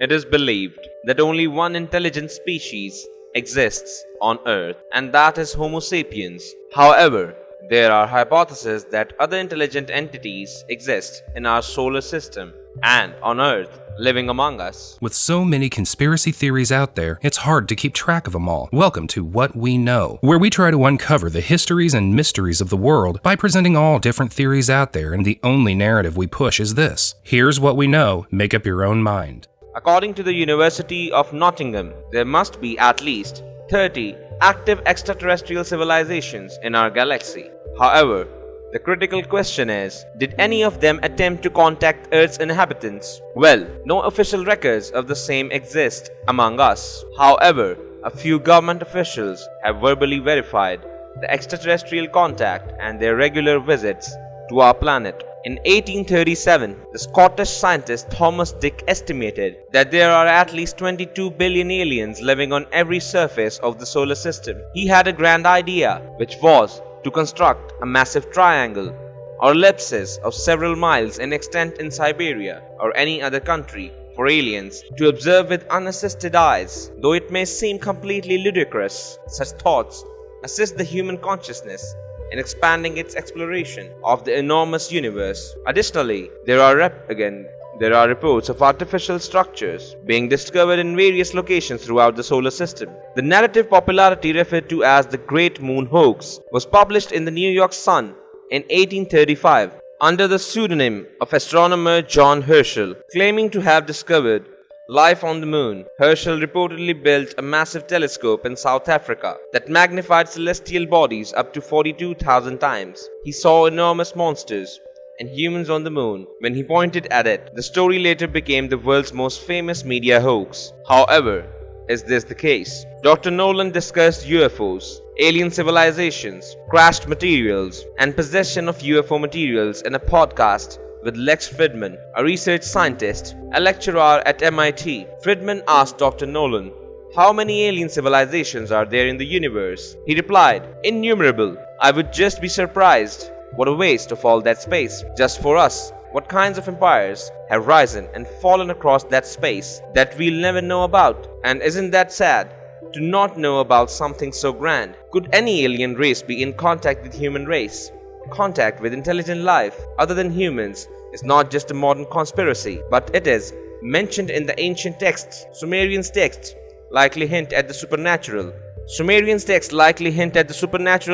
It is believed that only one intelligent species exists on Earth, and that is Homo sapiens. However, there are hypotheses that other intelligent entities exist in our solar system and on Earth, living among us. With so many conspiracy theories out there, it's hard to keep track of them all. Welcome to What We Know, where we try to uncover the histories and mysteries of the world by presenting all different theories out there, and the only narrative we push is this. Here's what we know, make up your own mind. According to the University of Nottingham, there must be at least 30 active extraterrestrial civilizations in our galaxy. However, the critical question is, did any of them attempt to contact Earth's inhabitants? Well, no official records of the same exist among us. However, a few government officials have verbally verified the extraterrestrial contact and their regular visits to our planet. In 1837, the Scottish scientist Thomas Dick estimated that there are at least 22 billion aliens living on every surface of the solar system. He had a grand idea, which was to construct a massive triangle or ellipsis of several miles in extent in Siberia or any other country for aliens to observe with unassisted eyes. Though it may seem completely ludicrous, such thoughts assist the human consciousness in expanding its exploration of the enormous universe. Additionally, there are reports of artificial structures being discovered in various locations throughout the solar system. The narrative popularity referred to as the Great Moon Hoax was published in the New York Sun in 1835 under the pseudonym of astronomer John Herschel, claiming to have discovered life on the moon. Herschel reportedly built a massive telescope in South Africa that magnified celestial bodies up to 42,000 times. He saw enormous monsters and humans on the moon when he pointed at it. The story later became the world's most famous media hoax. However, is this the case? Dr. Nolan discussed UFOs, alien civilizations, crashed materials, and possession of UFO materials in a podcast with Lex Fridman, a research scientist, a lecturer at MIT. Fridman asked Dr. Nolan, "How many alien civilizations are there in the universe?" He replied, "Innumerable. I would just be surprised. What a waste of all that space, just for us. What kinds of empires have risen and fallen across that space that we'll never know about? And isn't that sad, to not know about something so grand? Could any alien race be in contact with human race? Contact with intelligent life other than humans is not just a modern conspiracy, but it is mentioned in the ancient texts. Sumerian texts likely hint at the supernatural.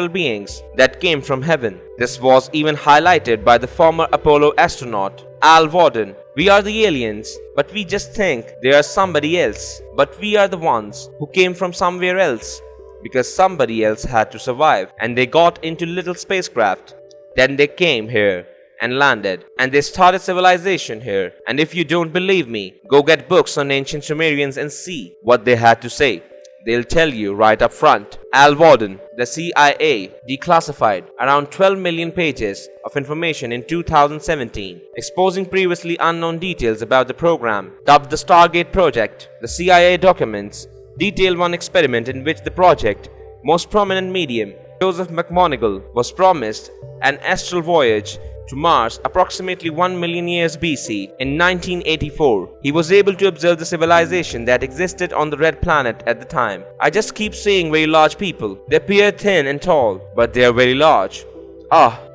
Beings that came from heaven. This was even highlighted by the former Apollo astronaut Al Warden. We are the aliens, but we just think they are somebody else. But we are the ones who came from somewhere else, because somebody else had to survive, and they got into little spacecraft. Then they came here and landed, and they started civilization here. And if you don't believe me, go get books on ancient Sumerians and see what they had to say. They'll tell you right up front." Al Warden, the CIA, declassified around 12 million pages of information in 2017, exposing previously unknown details about the program. Dubbed the Stargate Project, the CIA documents detail one experiment in which the project's most prominent medium, Joseph McMonigal, was promised an astral voyage to Mars approximately 1 million years BC. In 1984, he was able to observe the civilization that existed on the red planet at the time. I just keep saying very large people. They appear thin and tall, but they are very large.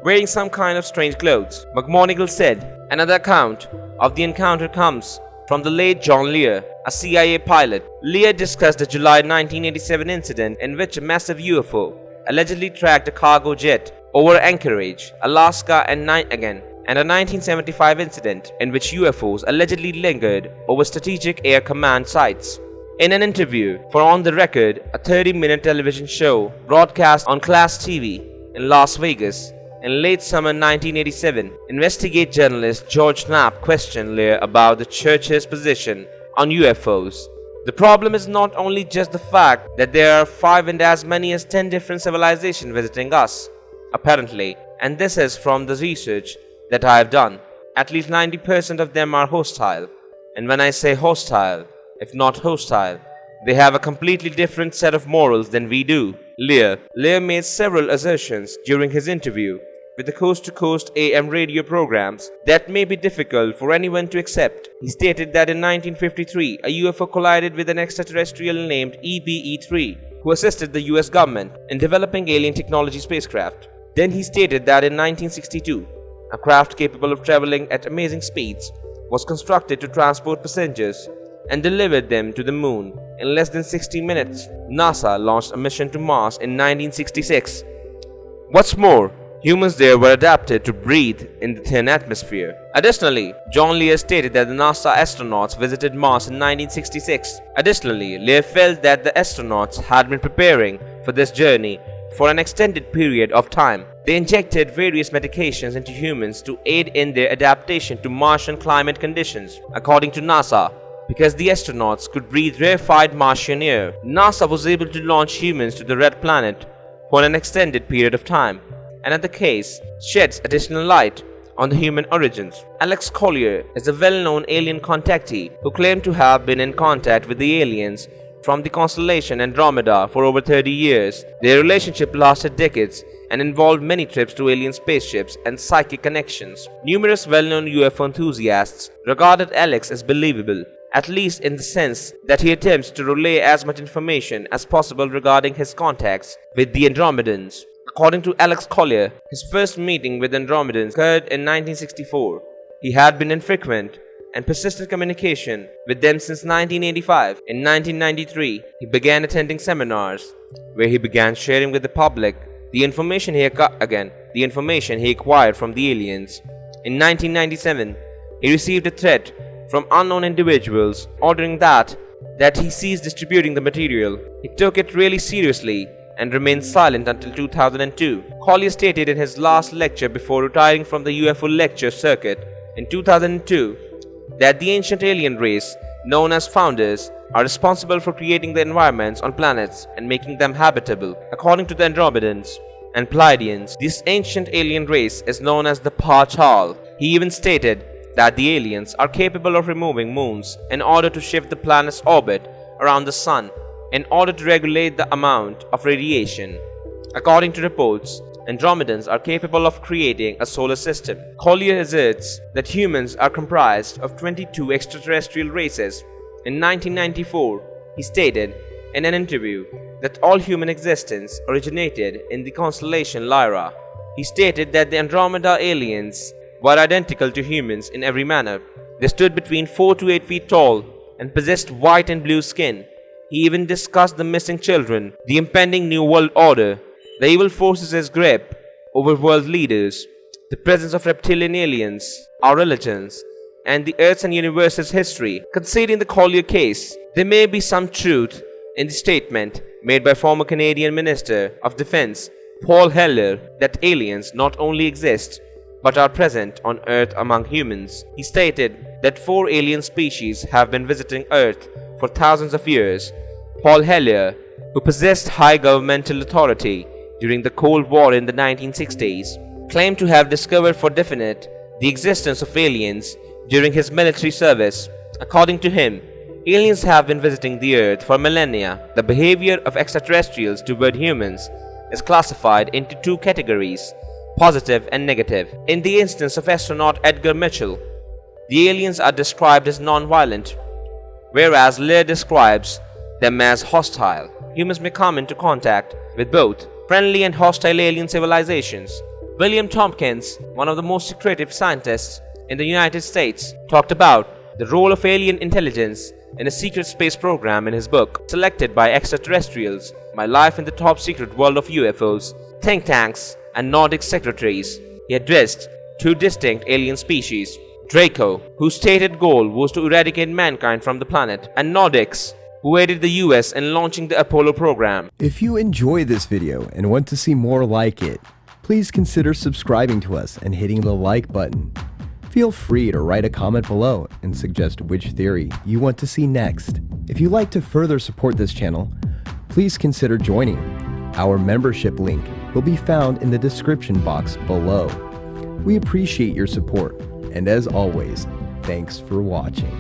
Wearing some kind of strange clothes, McMonigal said. Another account of the encounter comes from the late John Lear, a CIA pilot. Lear discussed the July 1987 incident in which a massive UFO allegedly tracked a cargo jet over Anchorage, Alaska, and a 1975 incident in which UFOs allegedly lingered over strategic air command sites. In an interview for On the Record, a 30-minute television show broadcast on Class TV in Las Vegas in late summer 1987, investigate journalist George Knapp questioned Lear about the church's position on UFOs. The problem is not only just the fact that there are 5 and as many as 10 different civilizations visiting us, apparently, and this is from the research that I have done. At least 90% of them are hostile. And when I say hostile, if not hostile, they have a completely different set of morals than we do. Lear made several assertions during his interview with the coast-to-coast AM radio programs that may be difficult for anyone to accept. He stated that in 1953, a UFO collided with an extraterrestrial named EBE-3, who assisted the US government in developing alien technology spacecraft. Then he stated that in 1962, a craft capable of traveling at amazing speeds was constructed to transport passengers and delivered them to the moon in less than 60 minutes. NASA launched a mission to Mars in 1966. What's more, humans there were adapted to breathe in the thin atmosphere. Additionally, John Lear stated that the NASA astronauts visited Mars in 1966. Additionally, Lear felt that the astronauts had been preparing for this journey for an extended period of time. They injected various medications into humans to aid in their adaptation to Martian climate conditions. According to NASA, because the astronauts could breathe rarefied Martian air, NASA was able to launch humans to the Red Planet for an extended period of time, and the case sheds additional light on the human origins. Alex Collier is a well-known alien contactee who claimed to have been in contact with the aliens from the constellation Andromeda for over 30 years. Their relationship lasted decades and involved many trips to alien spaceships and psychic connections. Numerous well-known UFO enthusiasts regarded Alex as believable, at least in the sense that he attempts to relay as much information as possible regarding his contacts with the Andromedans. According to Alex Collier, his first meeting with Andromedans occurred in 1964. He had been in frequent and persistent communication with them since 1985. In 1993, he began attending seminars where he began sharing with the public the information he acquired from the aliens. In 1997, he received a threat from unknown individuals ordering that he cease distributing the material. He took it really seriously and remained silent until 2002. Collier stated in his last lecture before retiring from the UFO lecture circuit in 2002 that the ancient alien race, known as founders, are responsible for creating the environments on planets and making them habitable. According to the Andromedans and Pleiadians, this ancient alien race is known as the Pachal. He even stated that the aliens are capable of removing moons in order to shift the planet's orbit around the sun in order to regulate the amount of radiation. According to reports, Andromedans are capable of creating a solar system. Collier asserts that humans are comprised of 22 extraterrestrial races. In 1994, he stated in an interview that all human existence originated in the constellation Lyra. He stated that the Andromeda aliens were identical to humans in every manner. They stood between 4 to 8 feet tall and possessed white and blue skin. He even discussed the missing children, the impending New World Order, the evil forces' grip over world leaders, the presence of reptilian aliens, our religions, and the Earth's and universe's history. Considering the Collier case, there may be some truth in the statement made by former Canadian Minister of Defense Paul Hellyer that aliens not only exist but are present on Earth among humans. He stated that 4 alien species have been visiting Earth for thousands of years. Paul Hellyer, who possessed high governmental authority during the Cold War in the 1960s, claimed to have discovered for definite the existence of aliens during his military service. According to him, aliens have been visiting the Earth for millennia. The behavior of extraterrestrials toward humans is classified into 2 categories: positive and negative. In the instance of astronaut Edgar Mitchell, the aliens are described as non-violent, whereas Lear describes them as hostile. Humans may come into contact with both friendly and hostile alien civilizations. William Tompkins, one of the most secretive scientists in the United States, talked about the role of alien intelligence in a secret space program in his book, Selected by Extraterrestrials: My Life in the Top Secret World of UFOs, Think Tanks, and Nordic Secretaries. He addressed 2 distinct alien species: Draco, whose stated goal was to eradicate mankind from the planet, and Nordics, who aided the US in launching the Apollo program. If you enjoy this video and want to see more like it, please consider subscribing to us and hitting the like button. Feel free to write a comment below and suggest which theory you want to see next. If you'd like to further support this channel, please consider joining. Our membership link will be found in the description box below. We appreciate your support, and as always, thanks for watching.